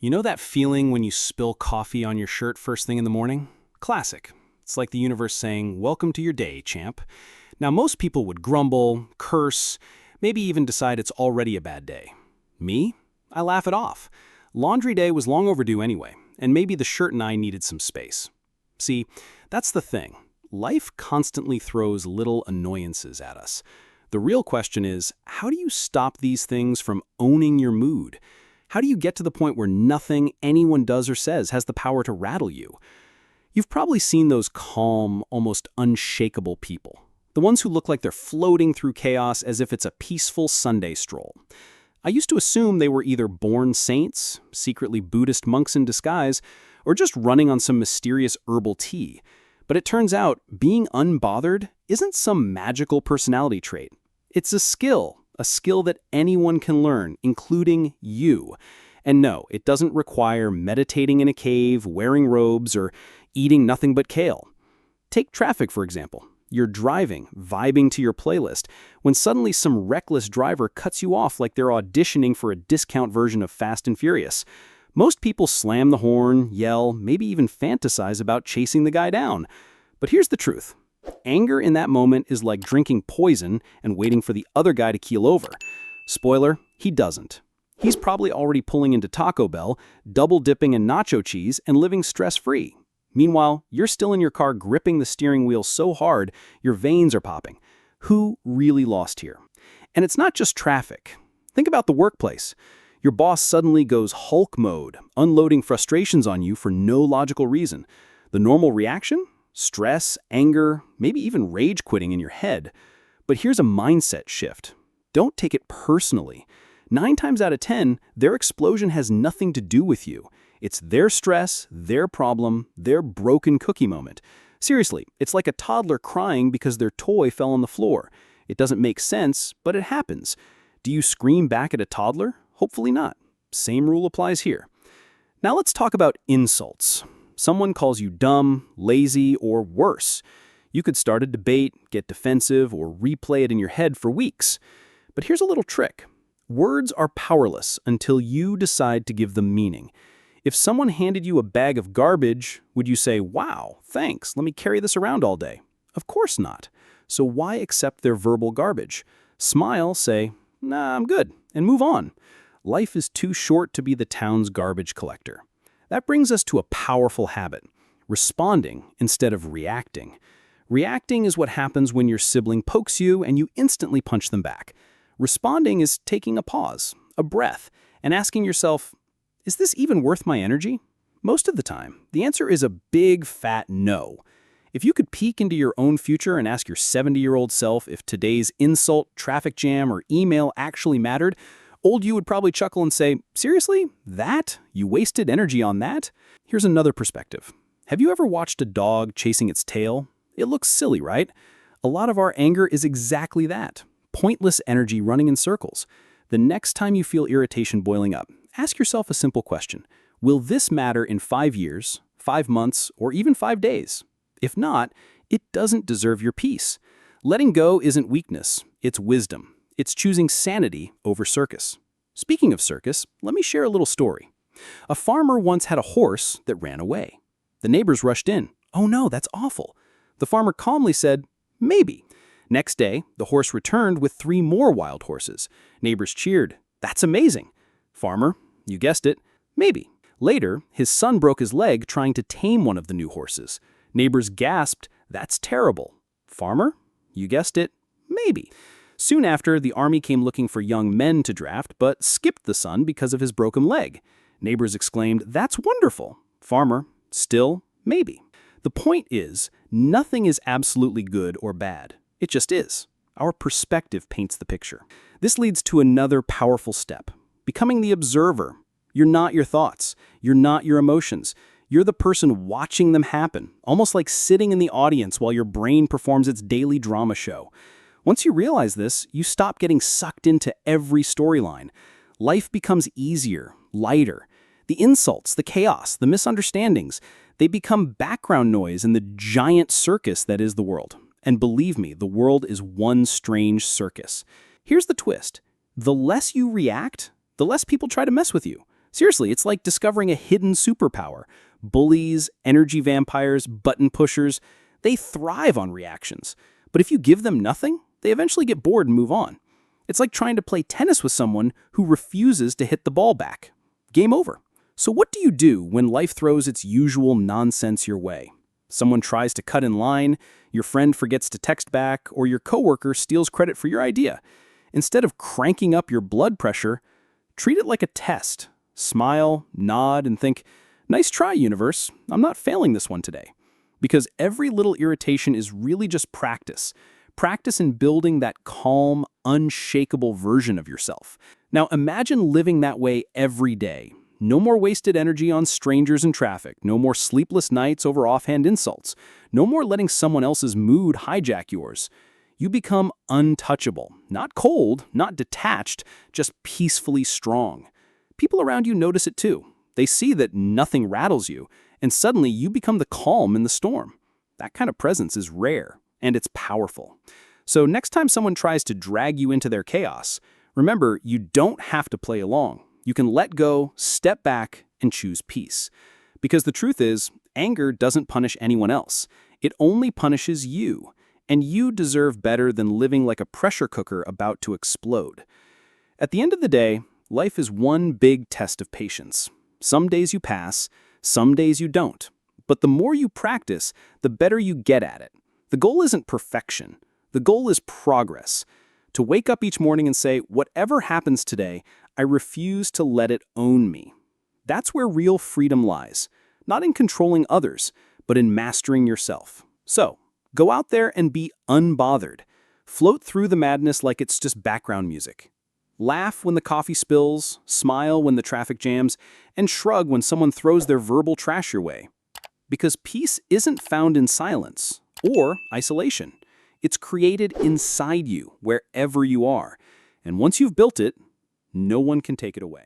You know that feeling when you spill coffee on your shirt first thing in the morning? Classic. It's like the universe saying, "Welcome to your day, champ." Now, most people would grumble, curse, maybe even decide it's already a bad day. Me? I laugh it off. Laundry day was long overdue anyway, and maybe the shirt and I needed some space. See, that's the thing. Life constantly throws little annoyances at us. The real question is, how do you stop these things from owning your mood? How do you get to the point where nothing anyone does or says has the power to rattle you? You've probably seen those calm, almost unshakable people. The ones who look like they're floating through chaos as if it's a peaceful Sunday stroll. I used to assume they were either born saints, secretly Buddhist monks in disguise, or just running on some mysterious herbal tea. But it turns out being unbothered isn't some magical personality trait. It's a skill that anyone can learn, including you. And no, it doesn't require meditating in a cave, wearing robes, or eating nothing but kale. Take traffic, for example. You're driving, vibing to your playlist, when suddenly some reckless driver cuts you off like they're auditioning for a discount version of Fast and Furious. Most people slam the horn, yell, maybe even fantasize about chasing the guy down. But here's the truth. Anger in that moment is like drinking poison and waiting for the other guy to keel over. Spoiler, he doesn't. He's probably already pulling into Taco Bell, double dipping in nacho cheese, and living stress-free. Meanwhile, you're still in your car gripping the steering wheel so hard, your veins are popping. Who really lost here? And it's not just traffic. Think about the workplace. Your boss suddenly goes Hulk mode, unloading frustrations on you for no logical reason. The normal reaction? Stress, anger, maybe even rage quitting in your head. But here's a mindset shift. Don't take it personally. 9 times out of 10, their explosion has nothing to do with you. It's their stress, their problem, their broken cookie moment. Seriously, it's like a toddler crying because their toy fell on the floor. It doesn't make sense, but it happens. Do you scream back at a toddler? Hopefully not. Same rule applies here. Now let's talk about insults. Someone calls you dumb, lazy, or worse. You could start a debate, get defensive, or replay it in your head for weeks. But here's a little trick. Words are powerless until you decide to give them meaning. If someone handed you a bag of garbage, would you say, "Wow, thanks, let me carry this around all day"? Of course not. So why accept their verbal garbage? Smile, say, "Nah, I'm good," and move on. Life is too short to be the town's garbage collector. That brings us to a powerful habit, responding instead of reacting. Reacting is what happens when your sibling pokes you and you instantly punch them back. Responding is taking a pause, a breath, and asking yourself, is this even worth my energy? Most of the time, the answer is a big, fat no. If you could peek into your own future and ask your 70-year-old self if today's insult, traffic jam, or email actually mattered, old you would probably chuckle and say, "Seriously? That? You wasted energy on that?" Here's another perspective. Have you ever watched a dog chasing its tail? It looks silly, right? A lot of our anger is exactly that. Pointless energy running in circles. The next time you feel irritation boiling up, ask yourself a simple question. Will this matter in 5 years, 5 months, or even 5 days? If not, it doesn't deserve your peace. Letting go isn't weakness, it's wisdom. It's choosing sanity over circus. Speaking of circus, let me share a little story. A farmer once had a horse that ran away. The neighbors rushed in. "Oh no, that's awful." The farmer calmly said, "Maybe." Next day, the horse returned with 3 more wild horses. Neighbors cheered. "That's amazing." Farmer, you guessed it, maybe. Later, his son broke his leg trying to tame one of the new horses. Neighbors gasped, "That's terrible." Farmer, you guessed it, maybe. Soon after, the army came looking for young men to draft, but skipped the son because of his broken leg. Neighbors exclaimed, "That's wonderful." Farmer, still, maybe. The point is, nothing is absolutely good or bad. It just is. Our perspective paints the picture. This leads to another powerful step, becoming the observer. You're not your thoughts. You're not your emotions. You're the person watching them happen, almost like sitting in the audience while your brain performs its daily drama show. Once you realize this, you stop getting sucked into every storyline. Life becomes easier, lighter. The insults, the chaos, the misunderstandings, they become background noise in the giant circus that is the world. And believe me, the world is one strange circus. Here's the twist. The less you react, the less people try to mess with you. Seriously, it's like discovering a hidden superpower. Bullies, energy vampires, button pushers, they thrive on reactions. But if you give them nothing, they eventually get bored and move on. It's like trying to play tennis with someone who refuses to hit the ball back. Game over. So what do you do when life throws its usual nonsense your way? Someone tries to cut in line, your friend forgets to text back, or your coworker steals credit for your idea. Instead of cranking up your blood pressure, treat it like a test. Smile, nod, and think, "Nice try, universe. I'm not failing this one today." Because every little irritation is really just practice. Practice in building that calm, unshakable version of yourself. Now imagine living that way every day. No more wasted energy on strangers in traffic. No more sleepless nights over offhand insults. No more letting someone else's mood hijack yours. You become untouchable. Not cold, not detached, just peacefully strong. People around you notice it too. They see that nothing rattles you, and suddenly you become the calm in the storm. That kind of presence is rare, and it's powerful. So next time someone tries to drag you into their chaos, remember, you don't have to play along. You can let go, step back, and choose peace. Because the truth is, anger doesn't punish anyone else. It only punishes you. And you deserve better than living like a pressure cooker about to explode. At the end of the day, life is one big test of patience. Some days you pass, some days you don't. But the more you practice, the better you get at it. The goal isn't perfection. The goal is progress. To wake up each morning and say, whatever happens today, I refuse to let it own me. That's where real freedom lies. Not in controlling others, but in mastering yourself. So, go out there and be unbothered. Float through the madness like it's just background music. Laugh when the coffee spills, smile when the traffic jams, and shrug when someone throws their verbal trash your way. Because peace isn't found in silence or isolation. It's created inside you, wherever you are. And once you've built it, no one can take it away.